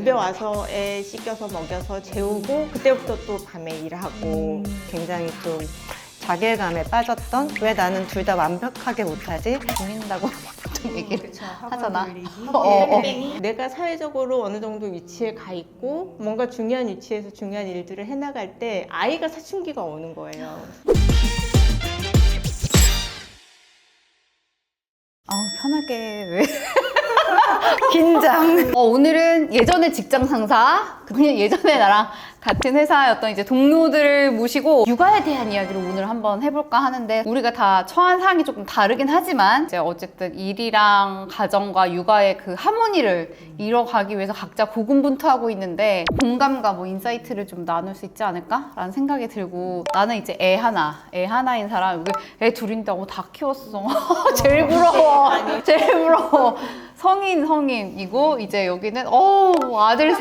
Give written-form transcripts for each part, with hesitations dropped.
집에 와서 애 씻겨서 먹여서 재우고 그때부터 또 밤에 일하고 굉장히 좀 자괴감에 빠졌던, 왜 나는 둘 다 완벽하게 못하지? 고민다고 보통 얘기를 하잖아. 내가 사회적으로 어느 정도 위치에 가 있고 뭔가 중요한 위치에서 중요한 일들을 해나갈 때 아이가 사춘기가 오는 거예요. 편하게 왜? 긴장. 오늘은 예전에 직장 상사, 그냥 예전에 나랑 같은 회사였던 이제 동료들을 모시고 육아에 대한 이야기를 오늘 한번 해볼까 하는데, 우리가 다 처한 사항이 조금 다르긴 하지만 이제 어쨌든 일이랑 가정과 육아의 그 하모니를 이뤄가기 위해서 각자 고군분투하고 있는데, 공감과 뭐 인사이트를 좀 나눌 수 있지 않을까라는 생각이 들고, 나는 이제 애 하나인 사람, 여기 애 둘인데 다 키웠어. 제일 부러워. 제일 부러워. 성인이고, 이제 여기는 아들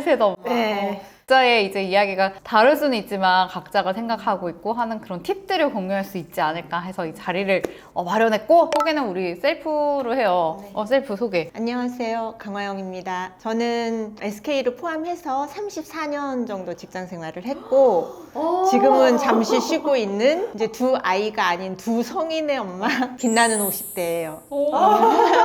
셋 엄마. 네. 각자의 이제 이야기가 다를 수는 있지만 각자가 생각하고 있고 하는 그런 팁들을 공유할 수 있지 않을까 해서 이 자리를 마련했고, 소개는 우리 셀프로 해요. 셀프 소개. 안녕하세요. 강화영입니다. 저는 SK를 포함해서 34년 정도 직장 생활을 했고 지금은 잠시 쉬고 있는 이제 두 아이가 아닌 두 성인의 엄마 빛나는 50대예요.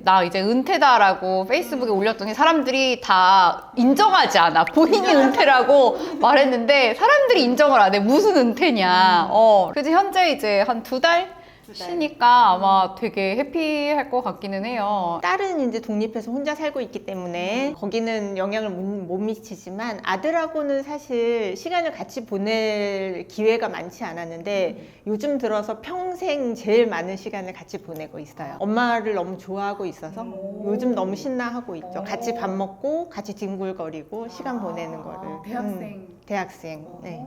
나 이제 은퇴다라고 페이스북에 올렸더니 사람들이 다 인정하지 않아. 본인이 은퇴라고 말했는데 사람들이 인정을 안 해. 무슨 은퇴냐. 그래서 현재 이제 한 2달 쉬니까 아마 되게 해피할 것 같기는 해요. 딸은 이제 독립해서 혼자 살고 있기 때문에 거기는 영향을 못 미치지만, 아들하고는 사실 시간을 같이 보낼 기회가 많지 않았는데 요즘 들어서 평생 제일 많은 시간을 같이 보내고 있어요. 엄마를 너무 좋아하고 있어서 요즘 너무 신나하고 있죠. 같이 밥 먹고 같이 뒹굴거리고 시간 보내는 거를. 대학생. 네.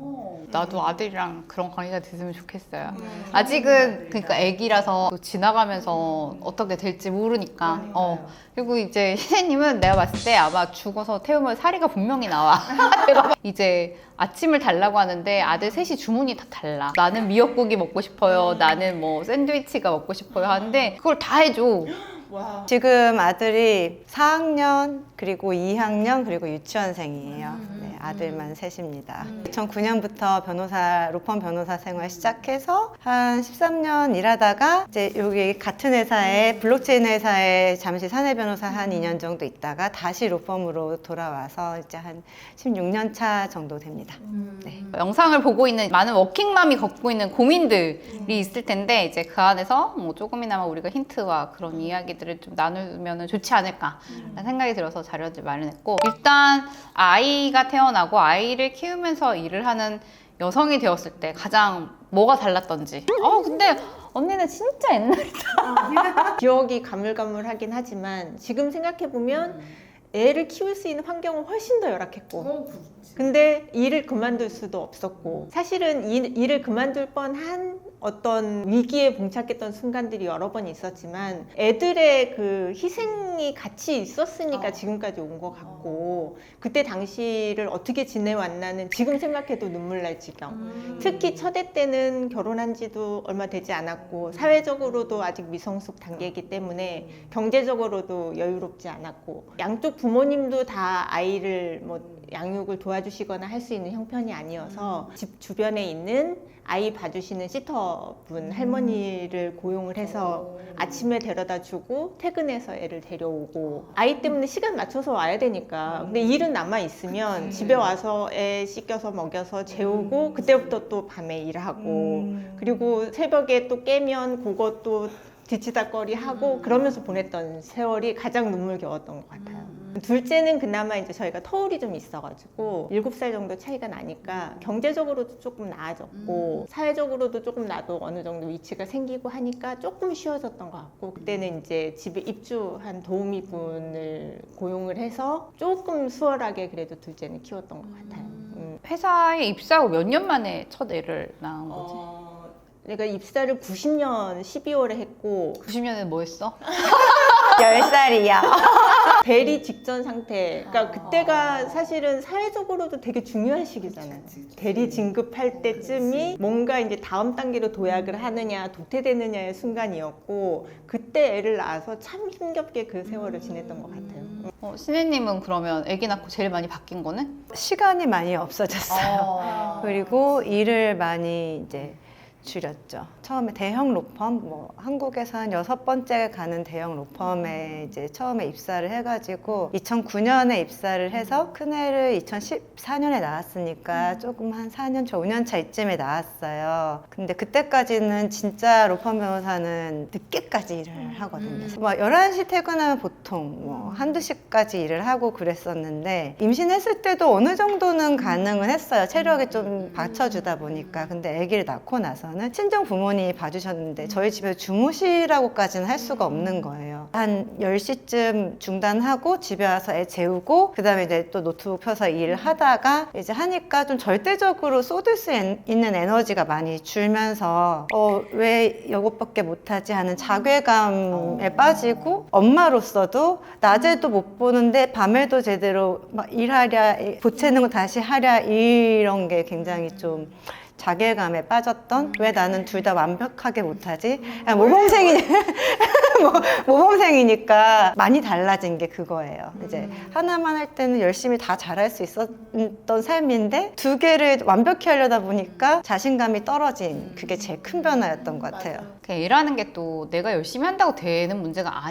나도 아들이랑 그런 관계가 됐으면 좋겠어요. 아직은 그러니까 애기라서 또 지나가면서 어떻게 될지 모르니까. 그리고 이제 희재님은 내가 봤을 때 아마 죽어서 태우면 사리가 분명히 나와. 내가 이제 아침을 달라고 하는데 아들 셋이 주문이 다 달라. 나는 미역국이 먹고 싶어요. 나는 뭐 샌드위치가 먹고 싶어요 하는데 그걸 다 해줘. 지금 아들이 4학년, 그리고 2학년, 그리고 유치원생이에요. 네, 아들만 셋입니다. 2009년부터 로펌 변호사 생활 시작해서 한 13년 일하다가 이제 여기 같은 회사에, 블록체인 회사에 잠시 사내 변호사 한 2년 정도 있다가 다시 로펌으로 돌아와서 이제 한 16년 차 정도 됩니다. 네. 영상을 보고 있는 많은 워킹맘이 겪고 있는 고민들이 있을 텐데, 이제 그 안에서 뭐 조금이나마 우리가 힌트와 그런 이야기들을 좀 나누면 좋지 않을까라는 생각이 들어서 자료를 마련했고, 일단 아이가 태어나고 아이를 키우면서 일을 하는 여성이 되었을 때 가장 뭐가 달랐던지. 근데 언니는 진짜 옛날이다. 기억이 가물가물하긴 하지만 지금 생각해보면 애를 키울 수 있는 환경은 훨씬 더 열악했고, 근데 일을 그만둘 수도 없었고, 사실은 일을 그만둘 뻔한 어떤 위기에 봉착했던 순간들이 여러 번 있었지만 애들의 그 희생이 같이 있었으니까 지금까지 온 것 같고, 그때 당시를 어떻게 지내왔나는 지금 생각해도 눈물 날 지경. 특히 첫애 때는 결혼한 지도 얼마 되지 않았고 사회적으로도 아직 미성숙 단계이기 때문에 경제적으로도 여유롭지 않았고, 양쪽 부모님도 다 아이를 뭐 양육을 도와주시거나 할 수 있는 형편이 아니어서 집 주변에 있는 아이 봐주시는 시터분, 할머니를 고용을 해서 아침에 데려다 주고 퇴근해서 애를 데려오고, 아이 때문에 시간 맞춰서 와야 되니까. 근데 일은 남아 있으면 집에 와서 애 씻겨서 먹여서 재우고 그때부터 또 밤에 일하고, 그리고 새벽에 또 깨면 그것도 뒤치다꺼리 하고 그러면서 보냈던 세월이 가장 눈물겨웠던 것 같아요. 둘째는 그나마 이제 저희가 터울이 좀 있어가지고 7살 정도 차이가 나니까 경제적으로도 조금 나아졌고 사회적으로도 조금 나도 어느 정도 위치가 생기고 하니까 조금 쉬워졌던 것 같고, 그때는 이제 집에 입주한 도우미 분을 고용을 해서 조금 수월하게 그래도 둘째는 키웠던 것 같아요. 회사에 입사하고 몇 년 만에 첫 애를 낳은 거지? 내가 입사를 90년 12월에 했고 90년에 뭐 했어? 10살이야. 대리 직전 상태. 그러니까 그때가 사실은 사회적으로도 되게 중요한 시기잖아요. 대리 진급할 때쯤이 뭔가 이제 다음 단계로 도약을 하느냐 도태되느냐의 순간이었고, 그때 애를 낳아서 참 힘겹게 그 세월을 지냈던 것 같아요. 신혜님은 그러면 아기 낳고 제일 많이 바뀐 거는? 시간이 많이 없어졌어요. 그리고 일을 많이 이제 줄였죠. 처음에 대형 로펌, 뭐 한국에서 한 6번째 가는 대형 로펌에 이제 처음에 입사를 해가지고 2009년에 입사를 해서 큰애를 2014년에 낳았으니까 조금 한 4년 차, 5년 차 이쯤에 낳았어요. 근데 그때까지는 진짜 로펌 변호사는 늦게까지 일을 하거든요. 뭐 11시 퇴근하면 보통 뭐 한두 시까지 일을 하고 그랬었는데 임신했을 때도 어느 정도는 가능은 했어요. 체력이 좀 받쳐주다 보니까. 근데 아기를 낳고 나서는 친정 부모님이 봐주셨는데 저희 집에서 주무시라고까지는 할 수가 없는 거예요. 한 10시쯤 중단하고 집에 와서 애 재우고 그 다음에 이제 또 노트북 펴서 일을 하다가 이제 하니까 좀 절대적으로 쏟을 수 있는 에너지가 많이 줄면서 왜 이것밖에 못하지 하는 자괴감에 빠지고 엄마로서도 낮에도 못 보는데 밤에도 제대로 막 일하랴 보채는 거 다시 하랴 이런 게 굉장히 좀 자괴감에 빠졌던 왜 나는 둘 다 완벽하게 못하지? 모범생이니까 많이 달라진 게 그거예요. 이제 하나만 할 때는 열심히 다 잘할 수 있었던 삶인데 두 개를 완벽히 하려다 보니까 자신감이 떨어진 그게 제일 큰 변화였던 것 같아요. 그냥 일하는 게 또 내가 열심히 한다고 되는 문제가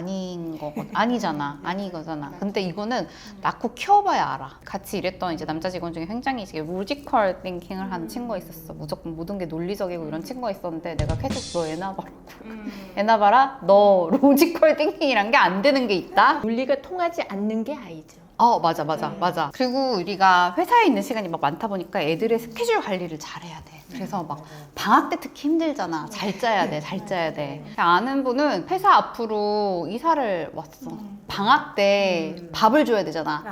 아니잖아. 아니거잖아. 근데 이거는 낳고 키워봐야 알아. 같이 일했던 이제 남자 직원 중에 굉장히 로지컬 띵킹을 하는 친구가 있었어. 무조건 모든 게 논리적이고 이런 친구가 있었는데 내가 계속 너 애 낳아봐라고. 애 낳아봐라. 너 로지컬 띵킹이란 게 안 되는 게 있다. 논리가 통하지 않는 게 아이죠. 맞아. 그리고 우리가 회사에 있는 시간이 막 많다 보니까 애들의 스케줄 관리를 잘해야 돼. 그래서 막 방학 때 특히 힘들잖아. 잘 짜야 돼. 아는 분은 회사 앞으로 이사를 왔어. 방학 때 밥을 줘야 되잖아.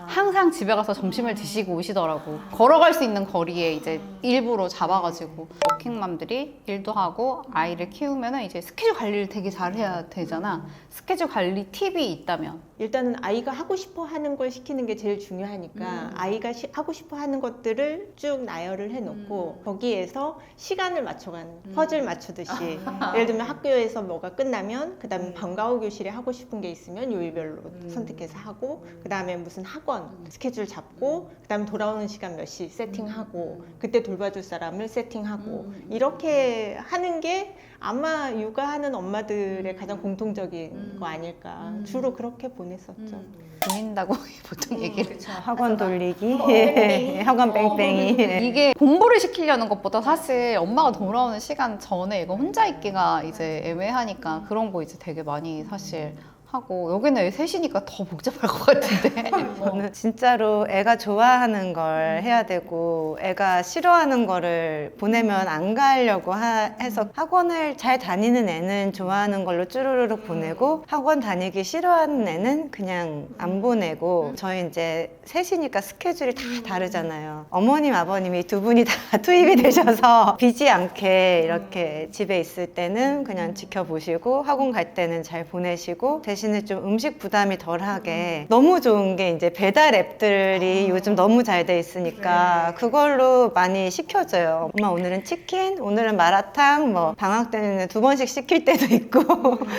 항상 집에 가서 점심을 드시고 오시더라고. 걸어갈 수 있는 거리에 이제 일부러 잡아가지고 워킹맘들이 일도 하고 아이를 키우면은 이제 스케줄 관리를 되게 잘해야 되잖아. 스케줄 관리 팁이 있다면? 일단은 아이가 하고 싶어 하는 걸 시키는 게 제일 중요하니까 아이가 하고 싶어 하는 것들을 쭉 나열을 해놓고 거기에서 시간을 맞춰가는 퍼즐 맞추듯이 예를 들면 학교에서 뭐가 끝나면 그 다음에 방과 후 교실에 하고 싶은 게 있으면 요일별로 선택해서 하고 그 다음에 무슨 학원 스케줄 잡고 그 다음에 돌아오는 시간 몇 시 세팅하고 그때 돌봐줄 사람을 세팅하고 이렇게 하는 게 아마 육아하는 엄마들의 가장 공통적인 거 아닐까. 주로 그렇게 보냈었죠. 보인다고 보통 얘기를 학원 돌리기, 학원 뺑뺑이. 이게 공부를 시키려는 것보다 사실 엄마가 돌아오는 시간 전에 이거 혼자 있기가 이제 애매하니까 그런 거 이제 되게 많이 사실 하고 여기는 애 셋이니까 더 복잡할 것 같은데 저는 진짜로 애가 좋아하는 걸 해야 되고 애가 싫어하는 거를 보내면 안 가려고 해서 학원을 잘 다니는 애는 좋아하는 걸로 쭈루루룩 보내고 학원 다니기 싫어하는 애는 그냥 안 보내고 저희 이제 셋이니까 스케줄이 다 다르잖아요. 어머님 아버님이 두 분이 다 투입이 되셔서 비지 않게 이렇게 집에 있을 때는 그냥 지켜보시고 학원 갈 때는 잘 보내시고 대신에 좀 음식 부담이 덜하게 너무 좋은 게 이제 배달 앱들이 요즘 너무 잘 돼 있으니까 그걸로 많이 시켜줘요. 엄마 오늘은 치킨, 오늘은 마라탕, 뭐 방학 때는 2번씩 시킬 때도 있고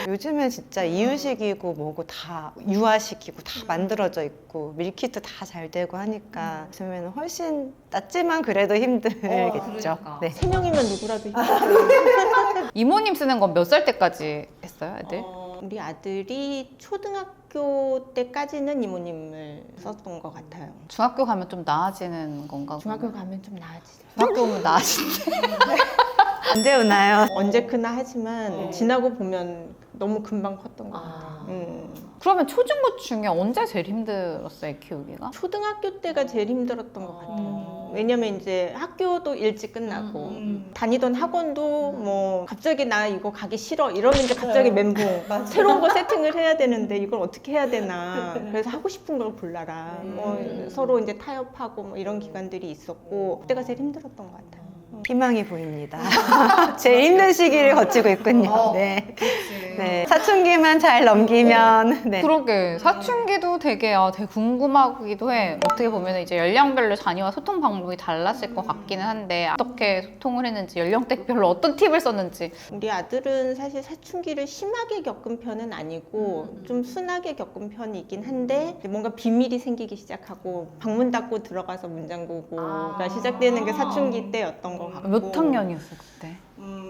요즘엔 진짜 이유식이고 뭐고 다 유아식이고 다 만들어져 있고 밀키트 다 잘 되고 하니까 요즘에는 훨씬 낫지만 그래도 힘들겠죠. 그러니까. 네. 3명이면 누구라도 힘들어요. 이모님 쓰는 건 몇 살 때까지 했어요, 애들? 우리 아들이 초등학교 때까지는 이모님을 썼던 것 같아요. 중학교 가면 좀 나아지는 건가? 중학교 가면 좀 나아지죠. 중학교 오면 나아진대. 언제 오나요? 언제 크나 하지만 지나고 보면 너무 금방 컸던 것 같아요. 그러면 초중고 중에 언제 제일 힘들었어요, 애 키우기가? 초등학교 때가 제일 힘들었던 것 같아요. 왜냐면 이제 학교도 일찍 끝나고 다니던 학원도 뭐 갑자기 나 이거 가기 싫어 이러면 이제 갑자기 멘붕 새로운 거 세팅을 해야 되는데 이걸 어떻게 해야 되나 그래서 하고 싶은 걸 골라라 뭐 서로 이제 타협하고 뭐 이런 기간들이 있었고 그때가 제일 힘들었던 것 같아요. 희망이 보입니다. 제일 힘든 시기를 거치고 있군요. 네. 네. 사춘기만 잘 넘기면 네. 그러게 사춘기도 되게 되게 궁금하기도 해. 어떻게 보면 이제 연령별로 자녀와 소통 방법이 달랐을 것 같기는 한데 어떻게 소통을 했는지 연령대별로 어떤 팁을 썼는지. 우리 아들은 사실 사춘기를 심하게 겪은 편은 아니고 좀 순하게 겪은 편이긴 한데 뭔가 비밀이 생기기 시작하고 방문 닫고 들어가서 문 잠그고가 시작되는 게 사춘기 때였던 것 같고. 몇 학년이었어 그때?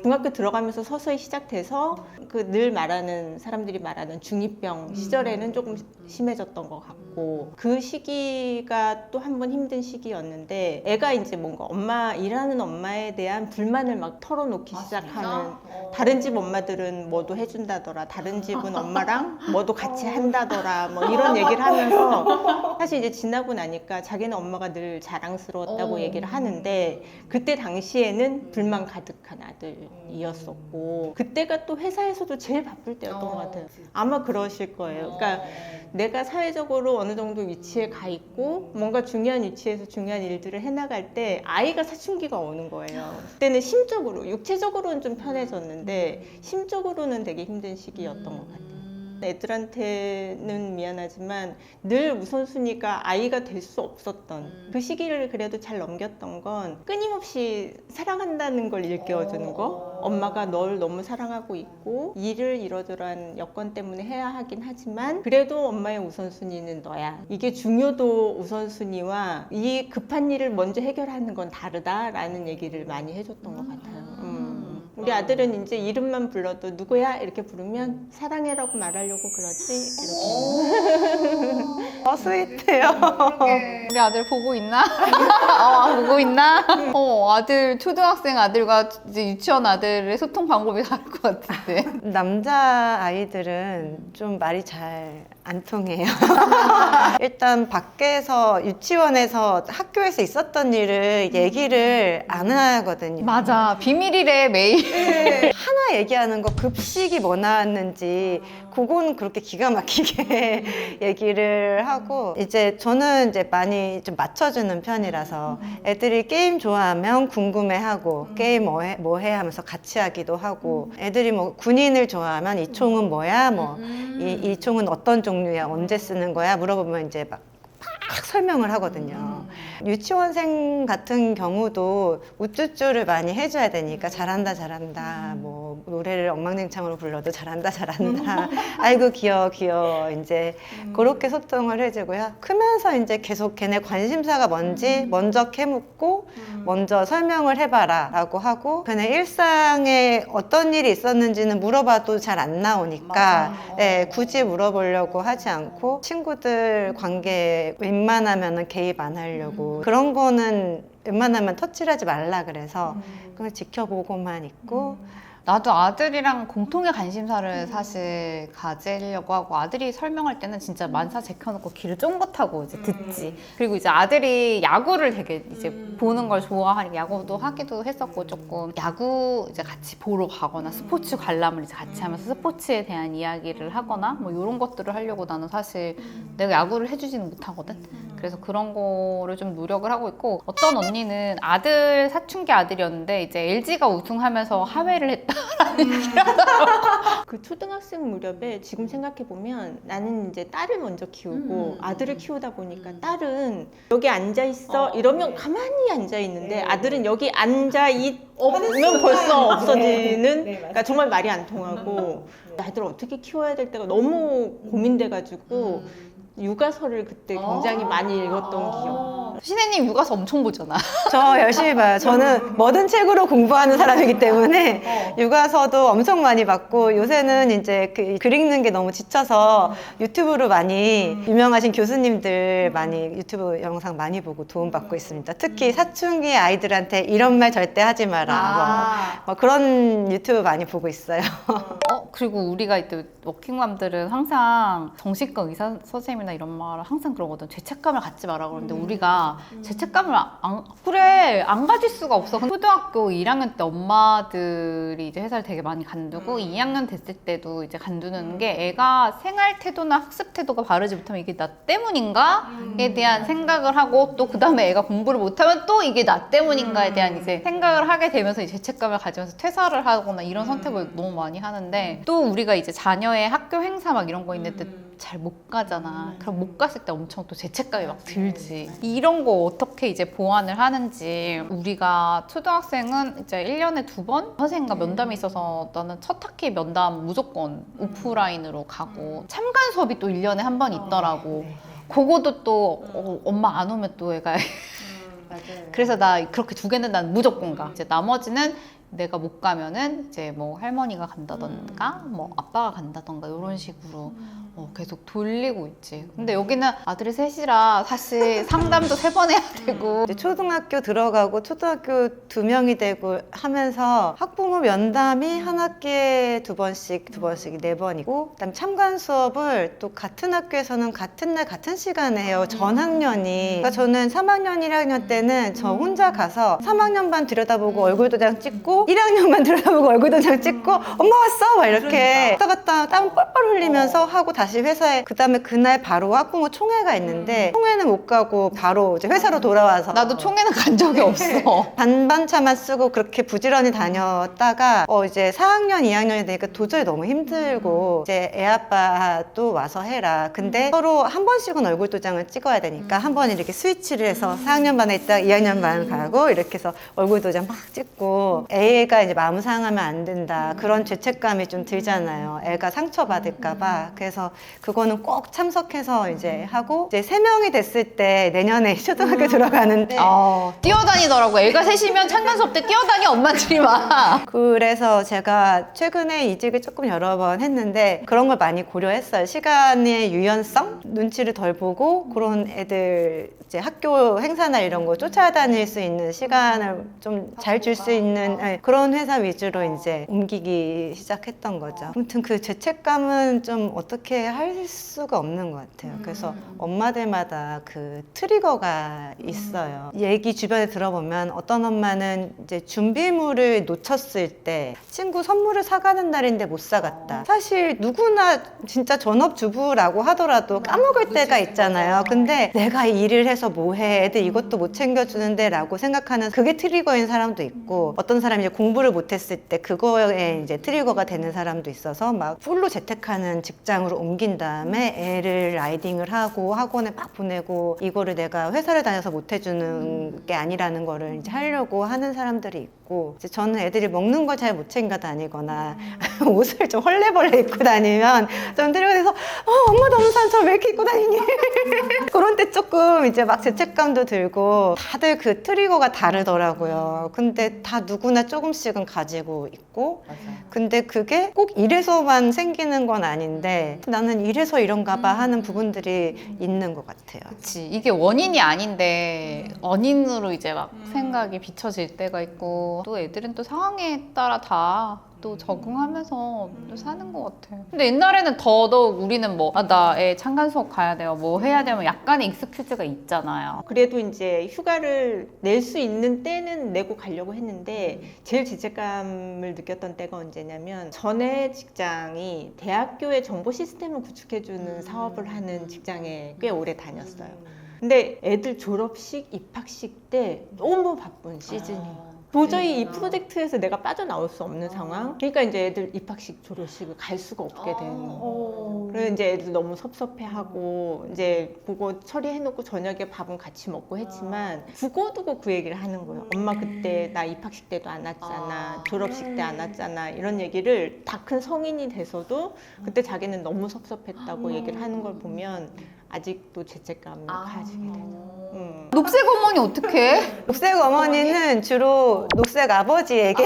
중학교 들어가면서 서서히 시작돼서 그 늘 말하는 사람들이 말하는 중2병 시절에는 조금 심해졌던 것 같고 그 시기가 또 한 번 힘든 시기였는데 애가 이제 뭔가 일하는 엄마에 대한 불만을 막 털어놓기 시작하는 다른 집 엄마들은 뭐도 해준다더라 다른 집은 엄마랑 뭐도 같이 한다더라 뭐 이런 얘기를 하면서 사실 이제 지나고 나니까 자기는 엄마가 늘 자랑스러웠다고 얘기를 하는데 그때 당시에는 불만 가득한 아들이었었고 그때가 또 회사에서도 제일 바쁠 때였던 것 같아요. 아마 그러실 거예요. 그러니까 내가 사회적으로 어느 정도 위치에 가 있고 뭔가 중요한 위치에서 중요한 일들을 해나갈 때 아이가 사춘기가 오는 거예요. 그때는 심적으로, 육체적으로는 좀 편해졌는데 심적으로는 되게 힘든 시기였던 것 같아요. 애들한테는 미안하지만 늘 우선순위가 아이가 될 수 없었던 그 시기를 그래도 잘 넘겼던 건 끊임없이 사랑한다는 걸 일깨워주는 거. 엄마가 널 너무 사랑하고 있고 일을 이러저러한 여건 때문에 해야 하긴 하지만 그래도 엄마의 우선순위는 너야. 이게 중요도 우선순위와 이 급한 일을 먼저 해결하는 건 다르다라는 얘기를 많이 해줬던 것 같아요. 우리 아들은 이제 이름만 불러도 누구야? 이렇게 부르면 사랑해라고 말하려고 그러지? 이렇게. 스윗해요. 우리 아들 보고 있나? 보고 있나? 아들 초등학생 아들과 이제 유치원 아들의 소통 방법이 다를 것 같은데. 남자 아이들은 좀 말이 잘 안 통해요. 일단 밖에서 유치원에서 학교에서 있었던 일을 얘기를 안 하거든요. 맞아, 비밀이래 매일. 하나 얘기하는 거 급식이 뭐 나왔는지 그거는 그렇게 기가 막히게 얘기를 하고 이제 저는 이제 많이 좀 맞춰주는 편이라서 애들이 게임 좋아하면 궁금해하고 게임 뭐 해 하면서 같이 하기도 하고 애들이 뭐 군인을 좋아하면 이 총은 뭐야 뭐 이 총은 어떤 종류야 언제 쓰는 거야 물어보면 이제 막 설명을 하거든요. 유치원생 같은 경우도 우쭈쭈를 많이 해줘야 되니까 잘한다 뭐 노래를 엉망진창으로 불러도 잘한다 아이고 귀여워 이제 그렇게 소통을 해주고요. 크면서 이제 계속 걔네 관심사가 뭔지 먼저 캐묻고 먼저 설명을 해봐라 라고 하고 걔네 일상에 어떤 일이 있었는지는 물어봐도 잘 안 나오니까 네, 굳이 물어보려고 하지 않고 친구들 관계에 웬만하면 개입 안 하려고 그런 거는 웬만하면 터치를 하지 말라 그래서 그냥 지켜보고만 있고 나도 아들이랑 공통의 관심사를 사실 가지려고 하고 아들이 설명할 때는 진짜 만사 제켜놓고 귀를 쫑긋하고 이제 듣지. 그리고 이제 아들이 야구를 되게 이제 보는 걸 좋아하니까 야구도 하기도 했었고 조금 야구 이제 같이 보러 가거나 스포츠 관람을 이제 같이 하면서 스포츠에 대한 이야기를 하거나 뭐 이런 것들을 하려고 나는 사실 내가 야구를 해주지는 못하거든. 그래서 그런 거를 좀 노력을 하고 있고 어떤 언니는 아들 사춘기 아들이었는데 이제 LG가 우승하면서 하회를 했다. 그 초등학생 무렵에 지금 생각해보면 나는 이제 딸을 먼저 키우고 아들을 키우다 보니까 딸은 여기 앉아있어 이러면 가만히 앉아있는데 아들은 여기 앉아있으면 벌써 없어지는 그러니까 정말 말이 안 통하고 아이들을 어떻게 키워야 될 때가 너무 고민돼가지고 육아서를 그때 굉장히 많이 읽었던 기억. 신혜님 육아서 엄청 보잖아. 저 열심히 봐요. 저는 뭐든 책으로 공부하는 사람이기 때문에 육아서도 엄청 많이 봤고 요새는 이제 글 읽는 게 너무 지쳐서 유튜브로 많이 유명하신 교수님들 많이 유튜브 영상 많이 보고 도움받고 있습니다. 특히 사춘기 아이들한테 이런 말 절대 하지 마라. 뭐 그런 유튜브 많이 보고 있어요. 그리고 우리가 이때 워킹맘들은 항상 정신과 의사 선생님이나 이런 말을 항상 그러거든. 죄책감을 갖지 마라 그러는데 우리가 보니까 죄책감을 그래 안 가질 수가 없어. 초등학교 1학년 때 엄마들이 이제 회사를 되게 많이 간두고 2학년 됐을 때도 이제 간두는 게 애가 생활 태도나 학습 태도가 바르지 못하면 이게 나 때문인가에 대한 생각을 하고 또 그 다음에 애가 공부를 못하면 또 이게 나 때문인가에 대한 이제 생각을 하게 되면서 이제 죄책감을 가지면서 퇴사를 하거나 이런 선택을 너무 많이 하는데 또 우리가 이제 자녀의 학교 행사 막 이런 거 있는데 잘 못 가잖아. 그럼 못 갔을 때 엄청 또 죄책감이 막 들지. 이런 거 어떻게 이제 보완을 하는지. 우리가 초등학생은 이제 1년에 2번 선생님과 면담이 있어서 나는 첫 학기 면담 무조건 오프라인으로 가고 참관 수업이 또 1년에 한 번 있더라고. 그거도 또 엄마 안 오면 또 애가 그래서 나 그렇게 2개는 난 무조건 가. 이제 나머지는 내가 못 가면은 이제 뭐 할머니가 간다던가 뭐 아빠가 간다던가 이런 식으로 계속 돌리고 있지. 근데 여기는 아들이 셋이라 사실 상담도 3번 해야 되고 이제 초등학교 들어가고 초등학교 2명이 되고 하면서 학부모 면담이 한 학기에 2번씩 4번이고 그다음에 참관 수업을 또 같은 학교에서는 같은 날 같은 시간에 해요. 전 학년이. 그러니까 저는 3학년 1학년 때는 저 혼자 가서 3학년반 들여다보고 얼굴 도장 찍고 1학년만 들여다보고 얼굴 도장 찍고 엄마 왔어? 막 이렇게 왔다 갔다 땀 뻘뻘 흘리면서 하고 다시 회사에 그다음에 그날 바로 학부모 총회가 있는데 총회는 못 가고 바로 이제 회사로 돌아와서 나도 총회는 간 적이 없어. 반반차만 쓰고 그렇게 부지런히 다녔다가 이제 4학년 2학년이 되니까 도저히 너무 힘들고 이제 애 아빠도 와서 해라. 근데 서로 한 번씩은 얼굴 도장을 찍어야 되니까 한 번 이렇게 스위치를 해서 4학년 반에 있다가 2학년 반 가고 이렇게 해서 얼굴 도장 막 찍고 애가 이제 마음 상하면 안 된다. 그런 죄책감이 좀 들잖아요. 애가 상처받을까 봐. 그래서 그거는 꼭 참석해서 이제 하고 이제 3명이 됐을 때 내년에 초등학교 들어가는데 뛰어다니더라고. 애가 셋이면 참관 수업 때 뛰어다녀 엄마들이 막. 그래서 제가 최근에 이직을 조금 여러 번 했는데 그런 걸 많이 고려했어요. 시간의 유연성? 눈치를 덜 보고 그런 애들 이제 학교 행사나 이런 거 쫓아다닐 수 있는 시간을 좀 잘 줄 수 있는 그런 회사 위주로 이제 옮기기 시작했던 거죠. 아무튼 그 죄책감은 좀 어떻게 할 수가 없는 것 같아요. 그래서 엄마들마다 그 트리거가 있어요. 얘기 주변에 들어보면 어떤 엄마는 이제 준비물을 놓쳤을 때 친구 선물을 사가는 날인데 못 사갔다. 사실 누구나 진짜 전업주부라고 하더라도 까먹을 때가 있잖아요. 근데 내가 일을 해서 뭐 해? 애들 이것도 못 챙겨주는데 라고 생각하는 그게 트리거인 사람도 있고 어떤 사람이 이제 공부를 못했을 때 그거에 이제 트리거가 되는 사람도 있어서 막 풀로 재택하는 직장으로 옮긴 다음에 애를 라이딩을 하고 학원에 막 보내고 이거를 내가 회사를 다녀서 못 해주는 게 아니라는 거를 이제 하려고 하는 사람들이 있고 이제 저는 애들이 먹는 걸 잘 못 챙겨 다니거나 옷을 좀 헐레벌레 입고 다니면 좀 트리거돼서 엄마 너무 산처럼 왜 이렇게 입고 다니니? 그런 때 조금 이제 막 죄책감도 들고 다들 그 트리거가 다르더라고요. 근데 다 누구나 조금씩은 가지고 있고 근데 그게 꼭 이래서만 생기는 건 아닌데 나는 이래서 이런가 봐 하는 부분들이 있는 것 같아요. 그치. 이게 원인이 아닌데 원인으로 이제 막 생각이 비춰질 때가 있고 또 애들은 또 상황에 따라 다 또 적응하면서 또 사는 것 같아요. 근데 옛날에는 더더욱 우리는 뭐 나 애 참관 수업 가야 돼요. 뭐 해야 되면 약간의 익스큐즈가 있잖아요. 그래도 이제 휴가를 낼 수 있는 때는 내고 가려고 했는데 제일 죄책감을 느꼈던 때가 언제냐면 전에 직장이 대학교의 정보 시스템을 구축해주는 사업을 하는 직장에 꽤 오래 다녔어요. 근데 애들 졸업식, 입학식 때 너무 바쁜 시즌이. 도저히 이 프로젝트에서 내가 빠져나올 수 없는 상황. 그러니까 이제 애들 입학식, 졸업식을 갈 수가 없게 되는 거예요. 그래서 이제 애들 너무 섭섭해하고 이제 그거 처리해놓고 저녁에 밥은 같이 먹고 했지만 두고두고 그 얘기를 하는 거예요. 엄마 그때 나 입학식 때도 안 왔잖아. 졸업식 때 안 왔잖아. 이런 얘기를 다 큰 성인이 돼서도 그때 자기는 너무 섭섭했다고 얘기를 하는 걸 보면 아직도 죄책감을 가지게 되죠. 녹색 어머니 어떡해? 녹색 어머니는 주로 녹색 아버지에게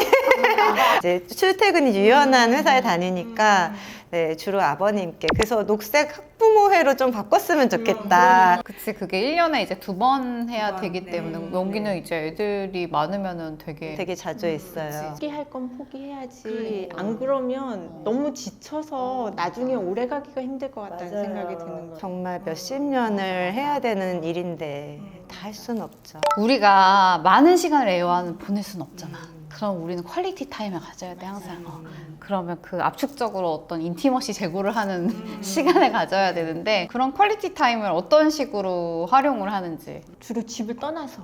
이제 출퇴근이 유연한 회사에 다니니까 네, 주로 아버님께. 그래서 녹색 학부모회로 좀 바꿨으면 좋겠다. 그치, 그게 1년에 이제 2번 해야 번, 되기 네. 때문에 여기는 이제 애들이 많으면은 되게 자주 있어요. 포기할 건 포기해야지. 안 그러면 너무 지쳐서 나중에 오래 가기가 힘들 것 같다는 생각이 드는 거예요. 정말 몇십 년을 해야 되는 일인데 다 할 수는 없죠. 우리가 많은 시간을 애와는 보낼 수는 없잖아. 그럼 우리는 퀄리티 타임을 가져야 돼 항상. 그러면 그 압축적으로 어떤 인티머시 제고를 하는 시간을 가져야 되는데 그런 퀄리티 타임을 어떤 식으로 활용을 하는지. 주로 집을 떠나서.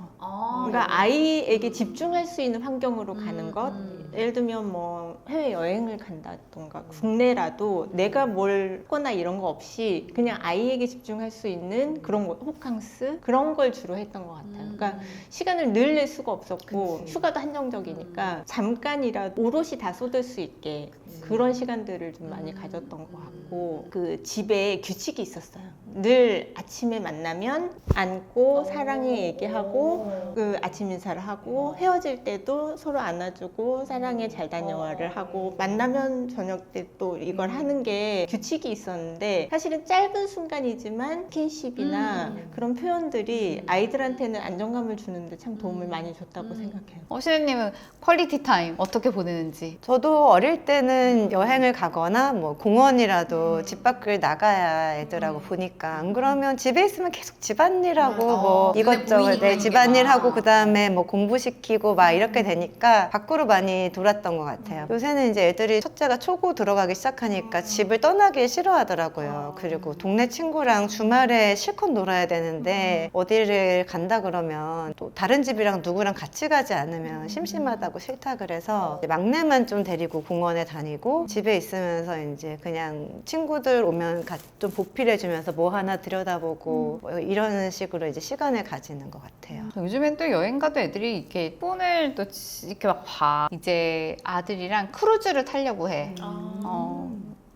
그러니까 아이에게 집중할 수 있는 환경으로 가는 것. 예를 들면 뭐 해외 여행을 간다던가 국내라도 내가 뭘 하거나 이런 거 없이 그냥 아이에게 집중할 수 있는 그런 거, 호캉스 그런 걸 주로 했던 것 같아요. 그러니까 시간을 늘 낼 수가 없었고 휴가도 한정적이니까 잠깐이라도 오롯이 다 쏟을 수 있게 그런 시간들을 좀 많이 가졌던 것 같고 그 집에 규칙이 있었어요. 늘 아침에 만나면 안고 사랑해 얘기하고 그 아침 인사를 하고 헤어질 때도 서로 안아주고 사랑해 잘 다녀와를 하고 만나면 저녁 때 또 이걸 하는 게 규칙이 있었는데 사실은 짧은 순간이지만 스킨십이나 그런 표현들이 아이들한테는 안정감을 주는데 참 도움을 많이 줬다고 생각해요. 시은님은 퀄리티 타임 어떻게 보내는지. 저도 어릴 때는 여행을 가거나 뭐 공원이라도 집 밖을 나가야 애들하고 보니까 안 그러면 집에 있으면 계속 집안일하고 뭐 이것저것 집안일하고 그다음에 뭐 공부시키고 막 이렇게 되니까 밖으로 많이 돌았던 것 같아요. 요새는 이제 애들이 첫째가 초고 들어가기 시작하니까 집을 떠나기 싫어하더라고요. 그리고 동네 친구랑 주말에 실컷 놀아야 되는데 어디를 간다 그러면 또 다른 집이랑 누구랑 같이 가지 않으면 심심하다고 싫다 그래서 막내만 좀 데리고 공원에 다니고 집에 있으면서 이제 그냥 친구들 오면 좀 보필해주면서 뭐 하나 들여다보고 뭐 이런 식으로 이제 시간을 가지는 것 같아요. 요즘엔 또 여행 가도 애들이 이렇게 폰을 또 이렇게 막 봐. 이제 아들이랑 크루즈를 타려고 해.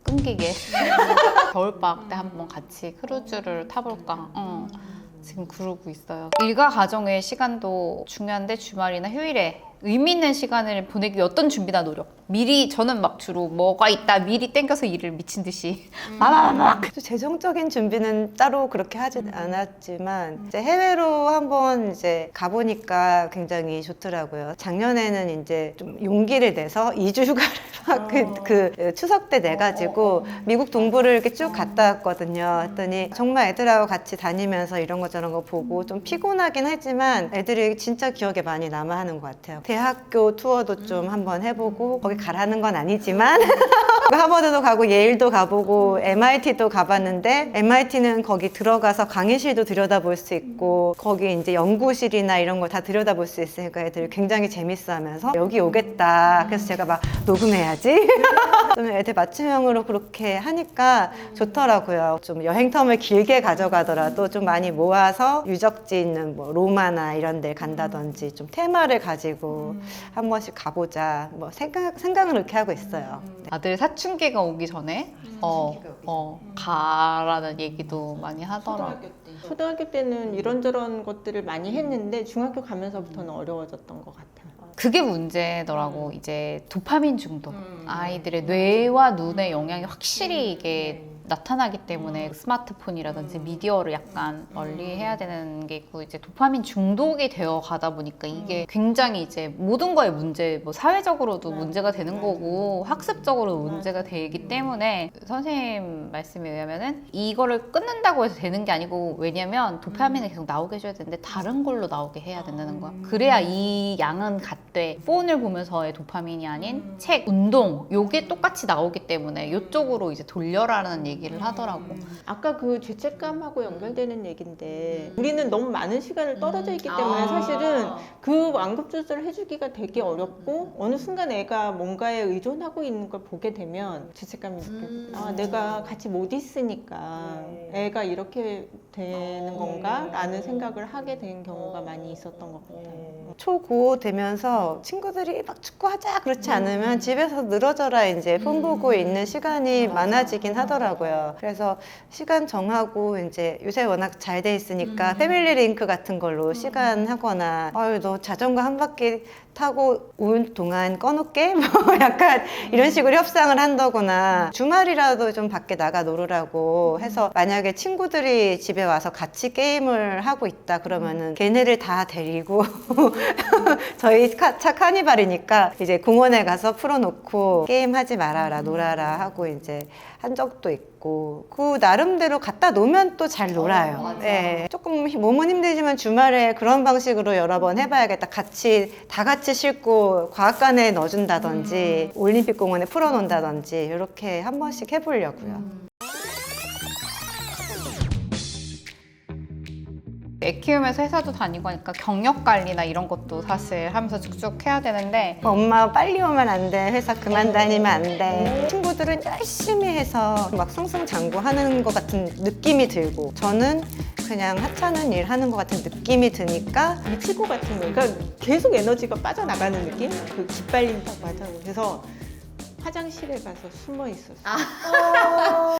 끊기게. 겨울방학 때 한번 같이 크루즈를 타볼까. 지금 그러고 있어요. 일과 가정의 시간도 중요한데 주말이나 휴일에 의미 있는 시간을 보내기 위해 어떤 준비나 노력. 미리 저는 막 주로 뭐가 있다 미리 땡겨서 일을 미친 듯이 막 재정적인 준비는 따로 그렇게 하지 않았지만 이제 해외로 한번 이제 가보니까 굉장히 좋더라고요. 작년에는 이제 좀 용기를 내서 2주 휴가를 막 그 추석 때 내가지고 미국 동부를 이렇게 쭉 갔다 왔거든요. 했더니 정말 애들하고 같이 다니면서 이런 거 저런 거 보고 좀 피곤하긴 했지만 애들이 진짜 기억에 많이 남아하는 것 같아요. 대학교 투어도 좀 한번 해보고 거기 가라는 건 아니지만 하버드도 가고 예일도 가보고 MIT도 가봤는데 MIT는 거기 들어가서 강의실도 들여다볼 수 있고 거기 이제 연구실이나 이런 걸 다 들여다볼 수 있으니까 애들이 굉장히 재밌어하면서 여기 오겠다. 그래서 제가 막 녹음해야지. 좀 애들 맞춤형으로 그렇게 하니까 좋더라고요. 좀 여행 텀을 길게 가져가더라도 좀 많이 모아서 유적지 있는 뭐 로마나 이런 데 간다든지 좀 테마를 가지고 한 번씩 가보자. 뭐 생각은 그렇게 하고 있어요. 아들 사춘기가 오기 전에 가라는 얘기도 많이 하더라고. 초등학교 때는 이런저런 것들을 많이 했는데 중학교 가면서부터는 어려워졌던 것 같아요. 그게 문제더라고. 이제 도파민 중독. 아이들의 뇌와 눈의 영향이 확실히 이게 나타나기 때문에 스마트폰이라든지 미디어를 약간 멀리 해야 되는 게 있고 이제 도파민 중독이 되어 가다 보니까 이게 굉장히 이제 모든 거에 문제, 뭐 사회적으로도 문제가 되는 거고 학습적으로 문제가 되기 때문에 선생님 말씀에 의하면은 이거를 끊는다고 해서 되는 게 아니고 왜냐면 도파민을 계속 나오게 해줘야 되는데 다른 걸로 나오게 해야 된다는 거야. 그래야 이 양은 같되 폰을 보면서의 도파민이 아닌 책, 운동 요게 똑같이 나오기 때문에 이쪽으로 이제 돌려라는 얘기를 하더라고. 아까 그 죄책감하고 연결되는 얘기인데 우리는 너무 많은 시간을 떨어져 있기 때문에 사실은 그 완급 조절을 해주기가 되게 어렵고 어느 순간 애가 뭔가에 의존하고 있는 걸 보게 되면 죄책감이 느껴져요. 내가 같이 못 있으니까 애가 이렇게 되는 건가? 라는 생각을 하게 된 경우가 많이 있었던 것 같아요. 초고 되면서 친구들이 막 축구하자 그렇지 않으면 집에서 늘어져라 이제 폰 보고 있는 시간이 많아지긴 하더라고요. 좋더라고요. 그래서 시간 정하고 이제 요새 워낙 잘 돼 있으니까 패밀리 링크 같은 걸로 시간 하거나 아유 너 자전거 한 바퀴 타고 올 동안 꺼놓게 뭐 약간 이런 식으로 협상을 한다거나 주말이라도 좀 밖에 나가 놀으라고 해서 만약에 친구들이 집에 와서 같이 게임을 하고 있다 그러면은 걔네를 다 데리고 저희 차 카니발이니까 이제 공원에 가서 풀어놓고 게임하지 말아라 놀아라 하고 이제 한 적도 있고 그 나름대로 갖다 놓으면 또 잘 놀아요. 맞아. 네. 조금 몸은 힘들지만 주말에 그런 방식으로 여러 번 해봐야겠다. 다 같이 싣고 과학관에 넣어준다든지 올림픽 공원에 풀어놓는다든지 이렇게 한 번씩 해보려고요. 애 키우면서 회사도 다니고 하니까 경력 관리나 이런 것도 사실 하면서 쭉쭉 해야 되는데 엄마 빨리 오면 안 돼. 회사 그만 다니면 안 돼. 친구들은 열심히 해서 막 승승장구하는 것 같은 느낌이 들고 저는 그냥 하찮은 일 하는 것 같은 느낌이 드니까 미칠 것 같은 거. 그러니까 계속 에너지가 빠져나가는 느낌? 그 기빨린다고 하잖아요. 그래서 화장실에 가서 숨어 있었어요.